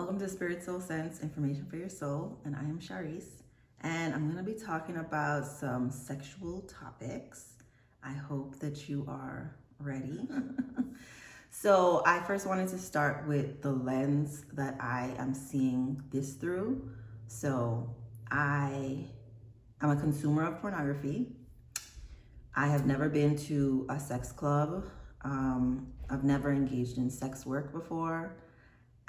Welcome to Spirit Soul Sense, Information for Your Soul, and I am Charisse, and I'm going to be talking about some sexual topics. I hope that you are ready. So I first wanted to start with the lens that I am seeing this through. So I am a consumer of pornography. I have never been to a sex club. I've never engaged in sex work before.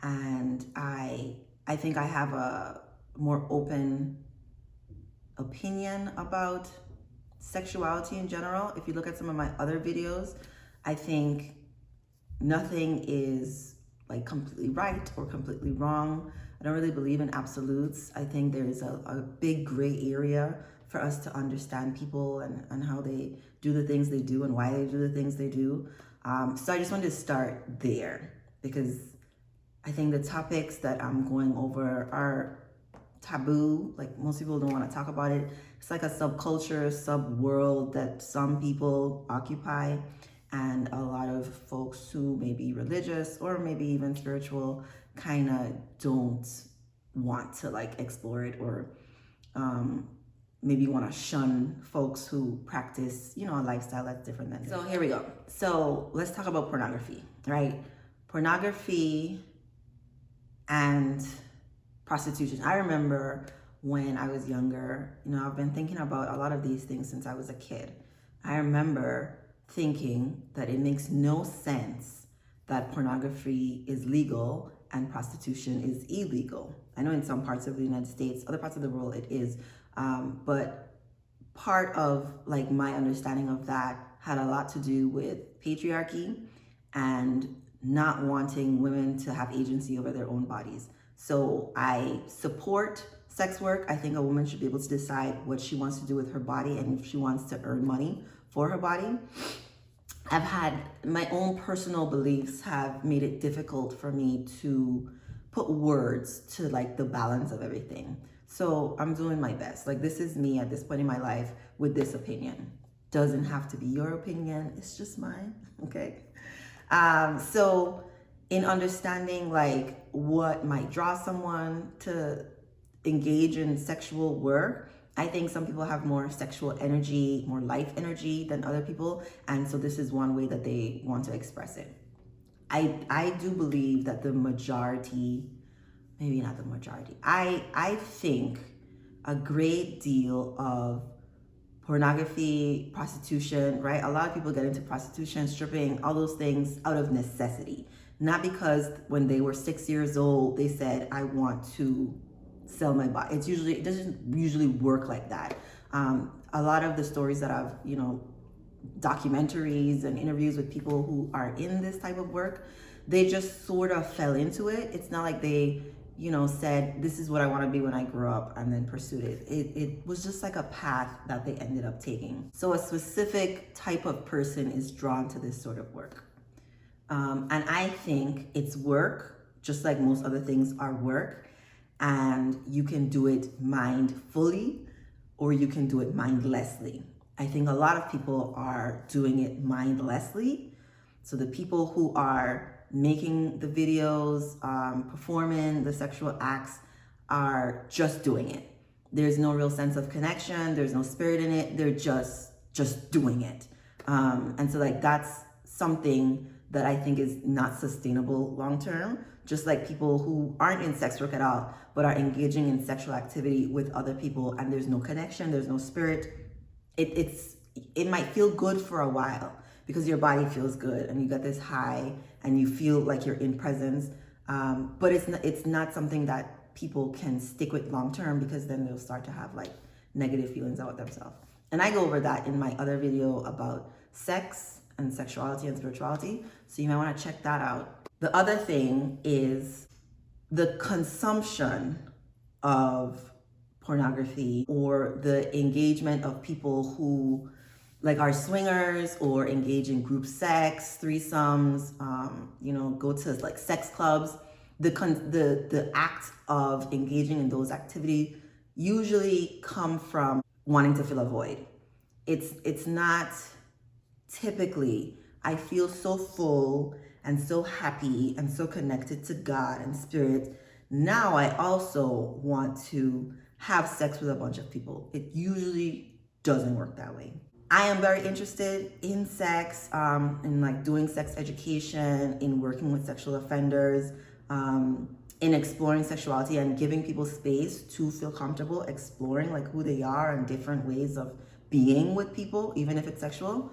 And I think I have a more open opinion about sexuality in general. If you look at some of my other videos, I think nothing is like completely right or completely wrong. I don't really believe in absolutes. I think there is a big gray area for us to understand people and how they do the things they do and why they do the things they do. So I just wanted to start there because I think the topics that I'm going over are taboo. Like most people don't want to talk about it. It's like a subculture, sub-world that some people occupy, and a lot of folks who may be religious or maybe even spiritual kind of don't want to like explore it, or maybe want to shun folks who practice, a lifestyle that's different than theirs. So here we go. So let's talk about pornography, right? Pornography and prostitution. I remember when I was younger, I've been thinking about a lot of these things since I was a kid. I remember thinking that it makes no sense that pornography is legal and prostitution is illegal. I know in some parts of the United States, other parts of the world it is, but part of like my understanding of that had a lot to do with patriarchy and not wanting women to have agency over their own bodies. So I support sex work. I think a woman should be able to decide what she wants to do with her body and if she wants to earn money for her body. I've had my own personal beliefs have made it difficult for me to put words to like the balance of everything. So I'm doing my best. Like this is me at this point in my life with this opinion. Doesn't have to be your opinion. It's just mine, okay? So in understanding like what might draw someone to engage in sexual work, I think some people have more sexual energy, more life energy than other people. And so this is one way that they want to express it. I do believe that the majority, maybe not the majority, I think a great deal of pornography, prostitution, right? A lot of people get into prostitution, stripping, all those things out of necessity. Not because when they were 6 years old, they said, I want to sell my body. It doesn't usually work like that. A lot of the stories that I've, documentaries and interviews with people who are in this type of work, they just sort of fell into it. It's not like they, said, this is what I want to be when I grow up and then pursued it. It was just like a path that they ended up taking. So a specific type of person is drawn to this sort of work. And I think it's work, just like most other things are work. And you can do it mindfully or you can do it mindlessly. I think a lot of people are doing it mindlessly. So the people who are making the videos, performing the sexual acts are just doing it. There's no real sense of connection. There's no spirit in it. They're just doing it. And so like that's something that I think is not sustainable long-term. Just like people who aren't in sex work at all, but are engaging in sexual activity with other people and there's no connection, there's no spirit. It might feel good for a while because your body feels good and you get this high and you feel like you're in presence. But it's not something that people can stick with long-term, because then they'll start to have like negative feelings about themselves. And I go over that in my other video about sex and sexuality and spirituality. So you might want to check that out. The other thing is the consumption of pornography or the engagement of people who like are swingers or engage in group sex, threesomes, go to like sex clubs. The act of engaging in those activities usually come from wanting to fill a void. It's not typically, I feel so full and so happy and so connected to God and spirit Now I also want to have sex with a bunch of people. It usually doesn't work that way. I am very interested in sex, in like doing sex education, in working with sexual offenders, in exploring sexuality and giving people space to feel comfortable exploring like who they are and different ways of being with people, even if it's sexual.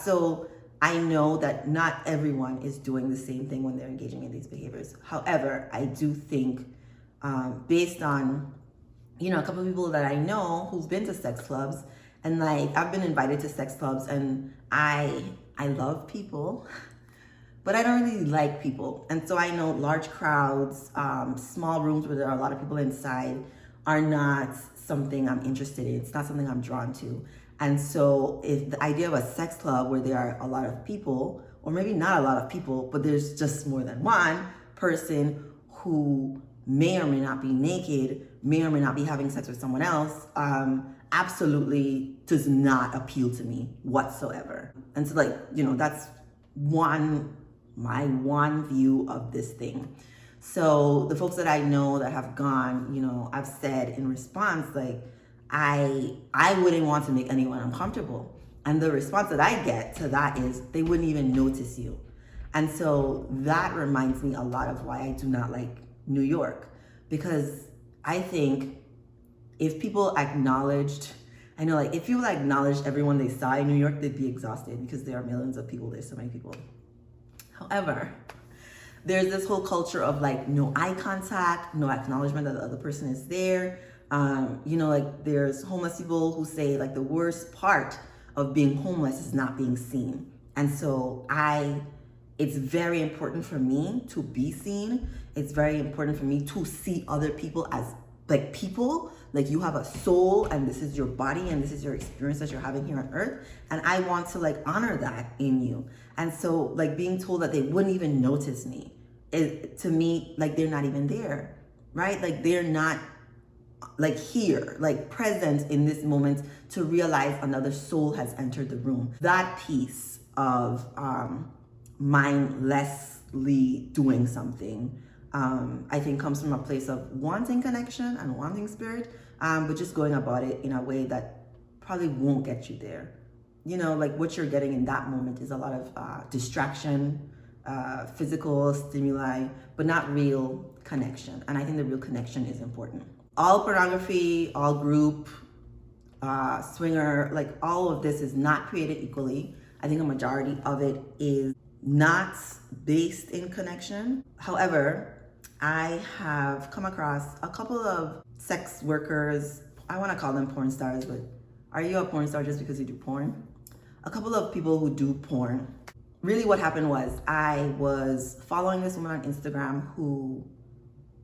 So I know that not everyone is doing the same thing when they're engaging in these behaviors. However, I do think, based on, a couple of people that I know who've been to sex clubs, and like I've been invited to sex clubs, and I love people, but I don't really like people. And so I know large crowds, small rooms where there are a lot of people inside are not something I'm interested in. It's not something I'm drawn to. And so if the idea of a sex club where there are a lot of people, or maybe not a lot of people, but there's just more than one person who may or may not be naked, may or may not be having sex with someone else, absolutely does not appeal to me whatsoever. And so that's my one view of this thing. So the folks that I know that have gone, I've said in response, like, I wouldn't want to make anyone uncomfortable. And the response that I get to that is they wouldn't even notice you. And so that reminds me a lot of why I do not like New York, because I think if people acknowledged, if people acknowledged everyone they saw in New York, they'd be exhausted because there are millions of people, there's so many people. However, there's this whole culture of like no eye contact, no acknowledgement that the other person is there. There's homeless people who say like the worst part of being homeless is not being seen. And so it's very important for me to be seen. It's very important for me to see other people as like people, like you have a soul and this is your body and this is your experience that you're having here on earth. And I want to like honor that in you. And so like being told that they wouldn't even notice me, to me, like they're not even there, right? Like they're not like here, like present in this moment to realize another soul has entered the room. That piece of mindlessly doing something, I think comes from a place of wanting connection and wanting spirit, but just going about it in a way that probably won't get you there. Like what you're getting in that moment is a lot of distraction, physical stimuli, but not real connection. And I think the real connection is important. All pornography, all group, swinger, like all of this is not created equally. I think a majority of it is not based in connection. However, I have come across a couple of sex workers. I want to call them porn stars, but are you a porn star just because you do porn? A couple of people who do porn. Really what happened was I was following this woman on Instagram who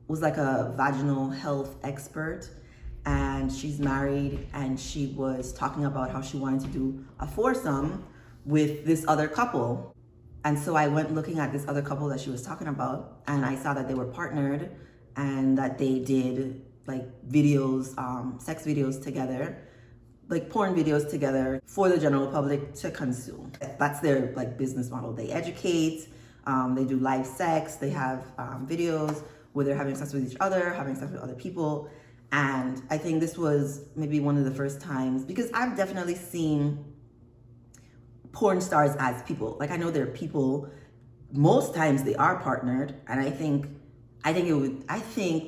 was like a vaginal health expert, and she's married, and she was talking about how she wanted to do a foursome with this other couple. And so I went looking at this other couple that she was talking about, and I saw that they were partnered and that they did like videos, sex videos together, like porn videos together for the general public to consume. That's their like business model. They educate, they do live sex, they have videos where they're having sex with each other, having sex with other people. And I think this was maybe one of the first times, because I've definitely seen porn stars as people. Like I know they're people. Most times they are partnered, and I think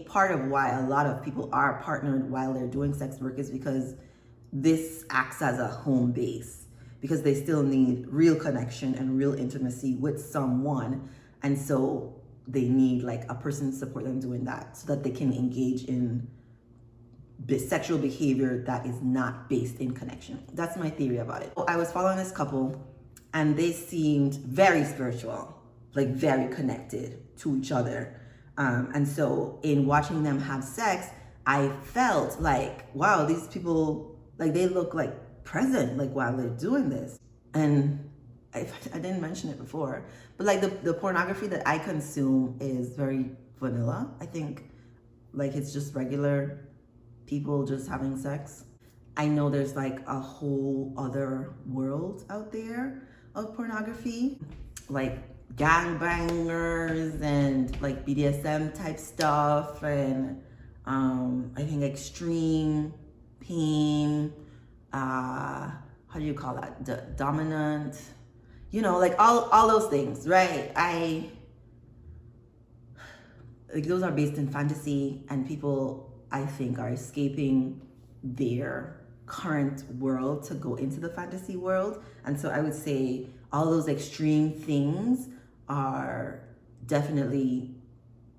part of why a lot of people are partnered while they're doing sex work is because this acts as a home base, because they still need real connection and real intimacy with someone. And so they need like a person to support them doing that so that they can engage in sexual behavior that is not based in connection. That's my theory about it. I was following this couple and they seemed very spiritual, like very connected to each other. And so in watching them have sex, I felt like, wow, these people, like they look like present, like while they're doing this. And I didn't mention it before, but like the pornography that I consume is very vanilla. I think like it's just regular people just having sex. I know there's like a whole other world out there of pornography, like gangbangers and like BDSM type stuff, and I think extreme pain, how do you call that? Dominant, like all those things, right? Like those are based in fantasy, and people, I think, are escaping their current world to go into the fantasy world. And so I would say all those extreme things are definitely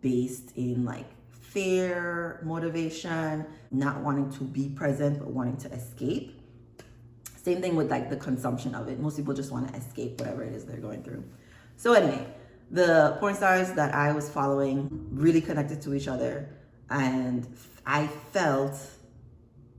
based in like fear, motivation, not wanting to be present but wanting to escape. Same thing with like the consumption of it. Most people just want to escape whatever it is they're going through. So anyway, the porn stars that I was following really connected to each other, and I felt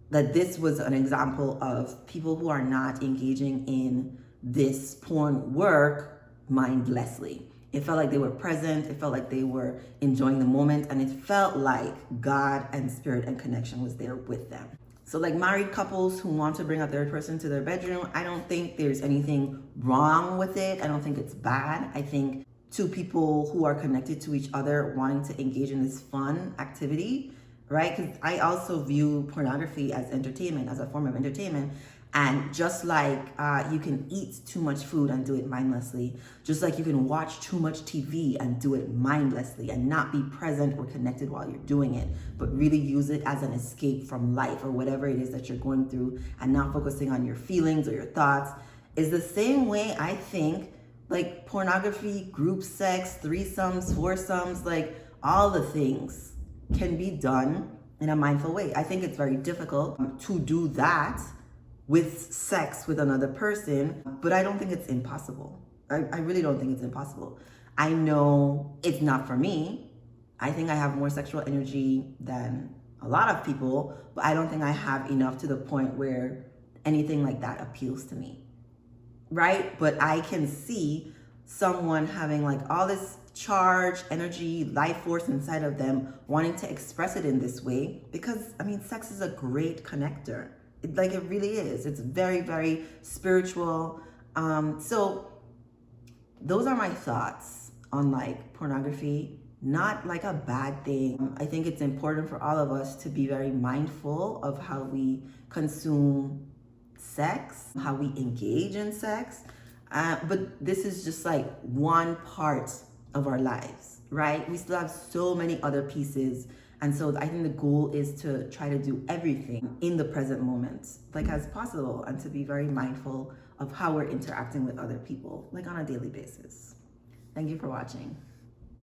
that this was an example of people who are not engaging in this porn work mindlessly. It felt like they were present, it felt like they were enjoying the moment, and it felt like God and spirit and connection was there with them. So like married couples who want to bring a third person to their bedroom, I don't think there's anything wrong with it. I don't think it's bad. I think two people who are connected to each other wanting to engage in this fun activity, right? Because I also view pornography as entertainment, as a form of entertainment. And just like you can eat too much food and do it mindlessly, just like you can watch too much TV and do it mindlessly and not be present or connected while you're doing it, but really use it as an escape from life or whatever it is that you're going through, and not focusing on your feelings or your thoughts, is the same way I think like pornography, group sex, threesomes, foursomes, like all the things can be done in a mindful way. I think it's very difficult to do that with sex with another person, but I don't think it's impossible. I really don't think it's impossible. I know it's not for me. I think I have more sexual energy than a lot of people, but I don't think I have enough to the point where anything like that appeals to me, right? But I can see someone having like all this charge, energy, life force inside of them, wanting to express it in this way, because I mean, sex is a great connector. Like it really is. It's very, very spiritual. So those are my thoughts on like pornography. Not like a bad thing. I think it's important for all of us to be very mindful of how we consume sex, how we engage in sex. But this is just like one part of our lives, right? We still have so many other pieces. And so I think the goal is to try to do everything in the present moment, like as possible, and to be very mindful of how we're interacting with other people, like on a daily basis. Thank you for watching.